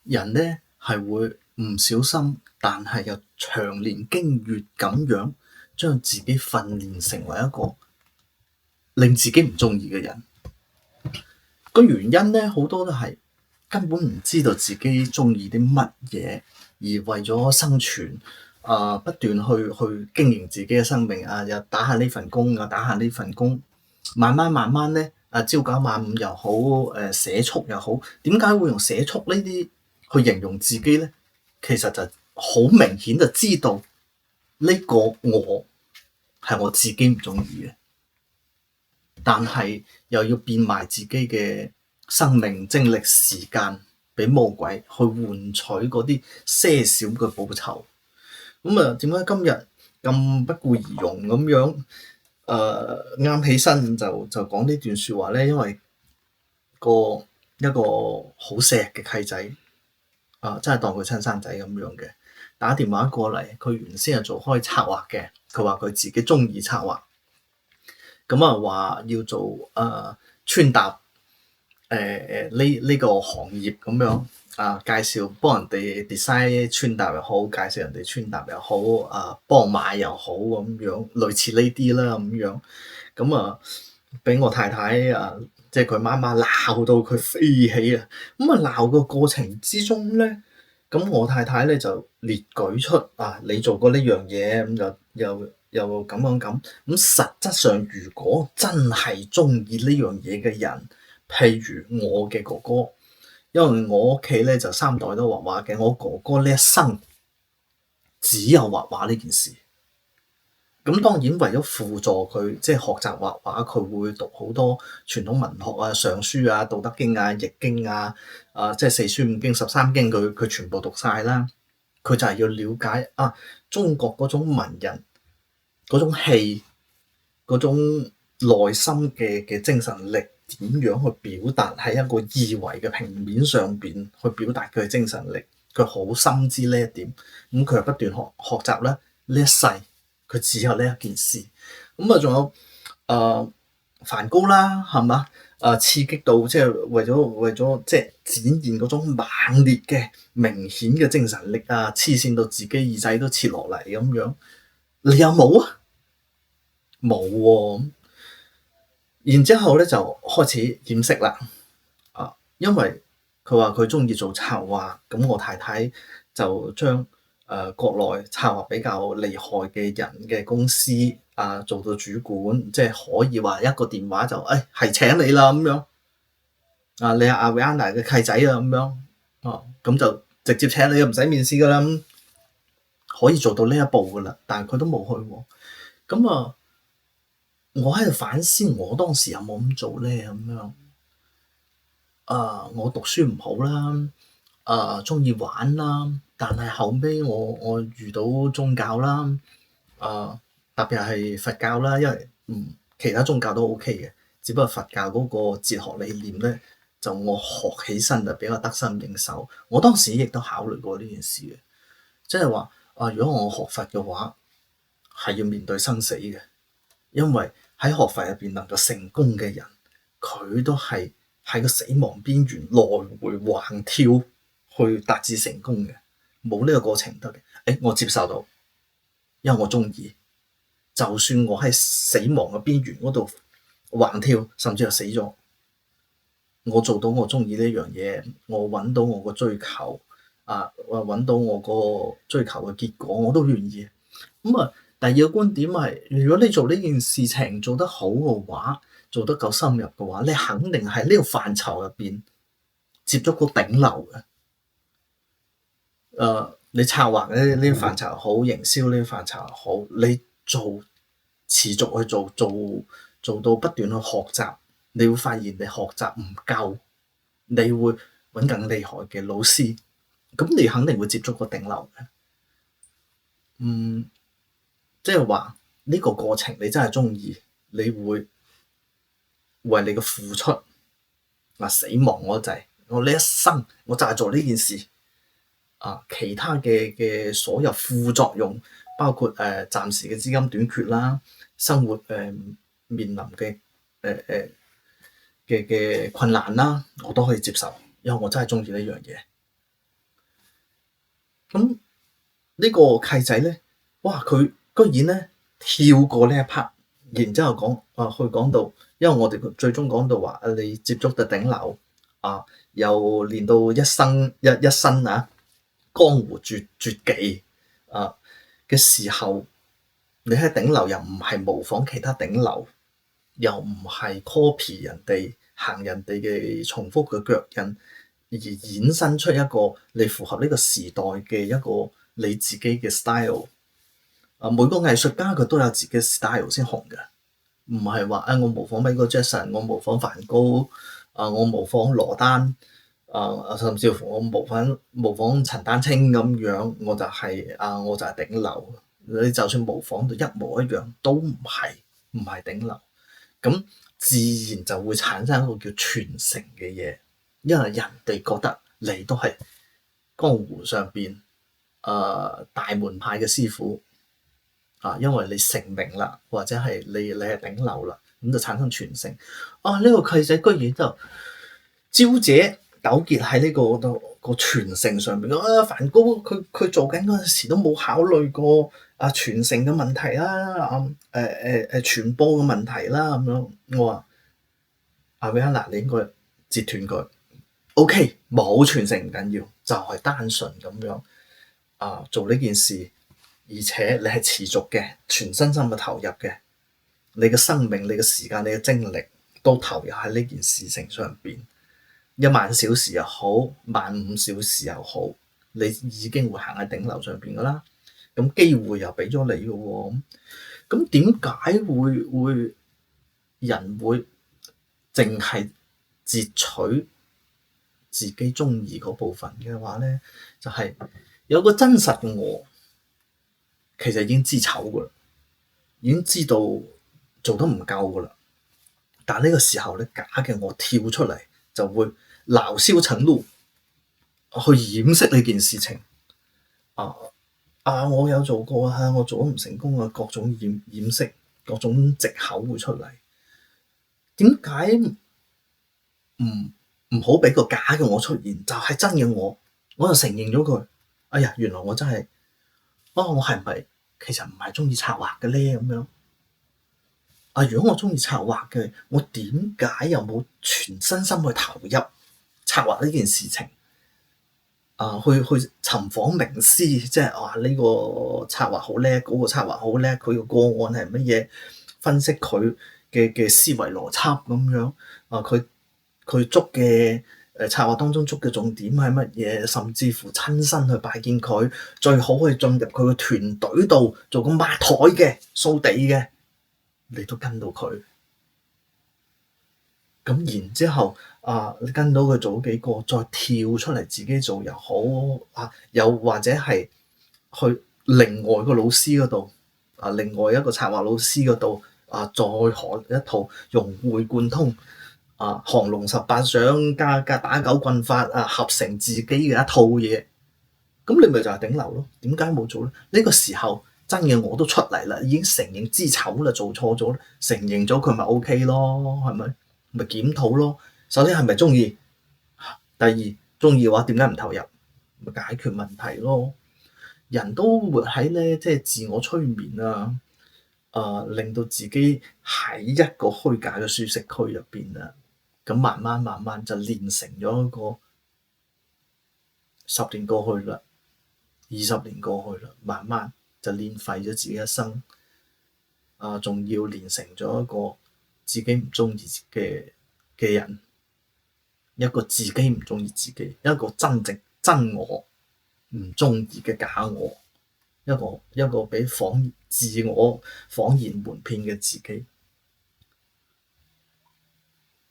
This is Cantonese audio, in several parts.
人咧係會唔小心，但係又長年經月咁樣將自己訓練成為一個令自己唔中意嘅人。個原因咧好多都係根本唔知道自己中意啲乜嘢，而為咗生存，不斷去經營自己嘅生命啊，又打下呢份工啊，打下呢份工，慢慢咧，朝九晚五又好，社畜又好，點解會用社畜呢啲去形容自己咧？其實就好明顯就知道呢個我係我自己唔中意嘅，但係又要變賣自己嘅生命、精力、時間俾魔鬼去換取嗰啲些少嘅報酬。咁啊，點解今日咁不顧而容咁樣？啱起身就講呢段説話咧，因為一個好錫嘅契仔真係當佢親生仔咁樣嘅，打電話過嚟，佢原先係做開策劃嘅，佢話佢自己中意策劃，咁啊話要做穿搭呢個行業咁樣介紹幫人哋 design 穿搭又好，介紹人哋穿搭又好，幫買又好咁樣，類似呢啲啦咁樣，咁俾我太太即係佢媽媽鬧到佢飛起啊！咁鬧個過程之中咧，咁我太太咧就列舉出你做過呢樣嘢，咁又咁樣咁。咁實質上，如果真係中意呢樣嘢嘅人，譬如我嘅哥哥，因為我屋企咧就三代都畫畫嘅，我哥哥呢一生只有畫畫呢件事。咁當然為咗輔助佢即係學習畫畫，佢會讀好多傳統文學啊、尚書啊、道德經啊、易經啊，即係四書五經、十三經，佢全部讀晒啦。佢就係要了解中國嗰種文人嗰種氣、嗰種內心嘅精神力點樣去表達喺一個二維嘅平面上邊去表達佢嘅精神力，佢好深知呢一點。咁佢又不斷學習啦，呢一世。佢只有呢一件事，咁仲有梵高啦，係嘛？刺激到即係為咗即係展現嗰種猛烈嘅明顯嘅精神力黐線到自己耳仔都切落嚟咁樣。你有冇啊？冇喎。然之後咧就開始掩飾啦，因為佢話佢中意做策劃，咁我太太就將國內策劃比較厲害嘅人嘅公司做到主管，即係可以話一個電話就係請你啦咁樣，你係 Ariana 嘅契仔啊咁樣，咁就直接請你，唔使面試噶啦，可以做到呢一步噶啦，但係佢都冇去喎，咁我喺度反思，我當時有冇咁做咧咁樣。我讀書唔好啦，中意玩啦，但係後尾我遇到宗教啦，特別係佛教啦，因為其他宗教都 OK 嘅，只不過佛教嗰個哲學理念咧，就我學起身就比較得心應手。我當時亦都考慮過呢件事嘅，即係話如果我學佛嘅話，係要面對生死嘅，因為喺學佛入邊能夠成功嘅人，佢都係喺個死亡邊緣來回橫跳去達至成功嘅，冇呢個過程得嘅。我接受到，因為我中意。就算我喺死亡嘅邊緣嗰度橫跳，甚至係死咗，我做到我中意呢樣嘢，我揾到我個追求揾到我個追求嘅結果，我都願意。咁第二個觀點係，如果你做呢件事情做得好嘅話，做得夠深入嘅話，你肯定喺呢個範疇入邊接觸到頂流嘅。你策劃呢啲範疇好，營銷呢啲範疇好，你持續去做到不斷去學習，你會發現你學習唔夠，你會揾更厲害嘅老師，咁你肯定會接觸個頂流嘅。即係話呢個過程你真係中意，你會為你嘅付出死亡我就係我呢一生我就係做呢件事其他嘅所有副作用，包括暫時嘅資金短缺啦，生活面臨嘅困難啦，我都可以接受，因為我真係中意呢樣嘢。咁呢個契仔咧，哇！佢居然咧跳過呢一 part，然之後講到，因為我哋最終講到話，你接觸到頂流啊，又練到一身啊江湖絕技啊嘅時候，你喺頂流又唔係模仿其他頂流，又唔係 copy 人哋行人哋嘅重複嘅腳印，而衍生出一個你符合呢個時代嘅一個你自己嘅 style。每個藝術家佢都有自己嘅 style 先紅嘅，唔係話我模仿 Michael Jackson，我模仿梵高，我模仿羅丹，甚至乎我模仿陳丹青咁樣，我就係頂流。你就算模仿到一模一樣，都唔係頂流。咁自然就會產生一個叫傳承嘅嘢，因為人哋覺得你都係江湖上邊大門派嘅師傅因為你成名啦，或者係你係頂流啦，咁就產生傳承。呢個契仔居然就招姐糾結喺呢個傳承上邊。梵高佢做緊嗰陣時都冇考慮過傳承嘅問題啦，傳播嘅問題啦咁樣。我話阿維克納，你應該截斷佢。OK，冇傳承唔緊要，就係單純咁樣做呢件事，而且你係持續嘅，全身心嘅投入嘅，你嘅生命、你嘅時間、你嘅精力都投入喺呢件事情上邊。1萬小時又好，15000小時又好，你已經會行喺頂流上邊噶啦。咁機會又俾咗你嘅喎，咁點解會人會淨係截取自己中意嗰部分嘅話咧？就係有個真實嘅我，其實已經知醜噶啦，已經知道做得唔夠噶啦。但呢個時候咧，假嘅我跳出嚟就會鬧燒塵路，去掩飾呢件事情。我有做過我做得唔成功各種掩飾，各種藉口會出嚟。點解唔好俾個假嘅我出現？就係真嘅我就承認咗佢。哎呀，原來我真係我係咪其實唔係中意策劃嘅咧？咁樣如果我中意策劃嘅，我點解又冇全身心去投入策劃呢件事情？去尋訪名師，即係呢個策劃好叻，嗰個策劃好叻，佢個個案係乜嘢？分析佢嘅思維邏輯咁樣。佢捉嘅策劃當中捉嘅重點係乜嘢？甚至乎親身去拜見佢，最好去進入佢嘅團隊度做個抹台嘅、掃地嘅，你都跟到佢。咁然之後你跟到佢做幾個，再跳出嚟自己做又好又或者係去另外個老師嗰度另外一個策劃老師嗰度再學一套融會貫通降龍十八掌加打狗棍法合成自己嘅一套嘢。咁你咪就係頂流咯？點解冇做咧？呢個時候真嘅我都出嚟啦，已經承認知醜啦，做錯咗，承認咗佢咪 OK 咯？係咪？咪檢討咯。首先係咪中意？第二，中意嘅話點解唔投入？咪解決問題咯。人都活喺咧，即係自我催眠令到自己喺一個虛假嘅舒適區入邊咁慢慢就練成咗一個10年過去啦，20年過去啦，慢慢就練廢咗自己一生仲要練成咗一個自己唔中意嘅人，一個自己唔中意自己，一個真正真我唔中意嘅假我，一個俾自我謊言瞞騙嘅自己，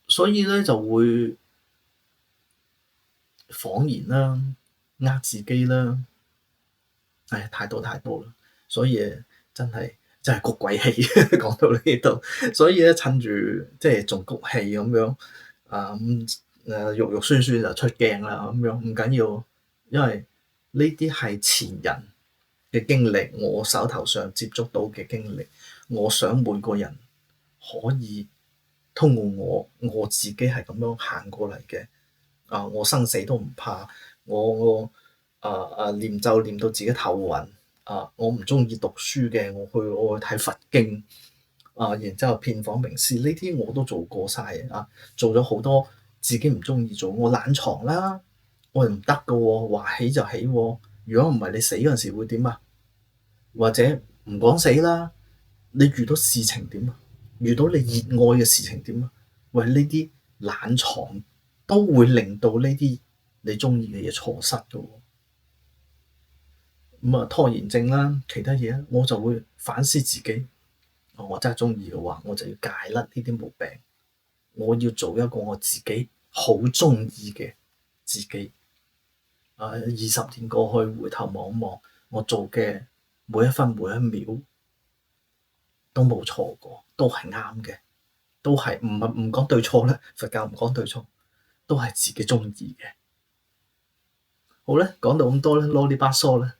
所以咧就會謊言啦，自己啦，太多太多啦，所以真係谷鬼氣講到呢度，所以咧趁住即係仲谷氣咁樣肉肉酸酸就出鏡啦咁樣，唔緊要，因為呢啲係前人嘅經歷，我手頭上接觸到嘅經歷，我想每個人可以通過我自己係咁樣行過嚟嘅我生死都唔怕，我念咒念到自己頭暈，我唔中意讀書嘅，我去睇佛經，然之後遍訪名師，呢啲我都做過晒啊，做咗好多自己唔中意做，我懶床啦，我又唔得㗎喎，話起就起喎，如果唔係你死嗰陣時會點啊？或者唔講死啦，你遇到事情點啊？遇到你熱愛嘅事情點啊？喂，呢啲懶床都會令到呢啲你中意嘅嘢錯失㗎喎。咁啊，拖延症啦，其他嘢我就會反思自己。我真係中意嘅話，我就要戒甩呢啲毛病。我要做一個我自己好中意嘅自己。20年過去，回頭望一望，我做嘅每一分每一秒都冇錯過，都係啱嘅，都係唔講對錯咧。佛教唔講對錯，都係自己中意嘅。好咧，講到咁多咧，囉哩吧嗦咧。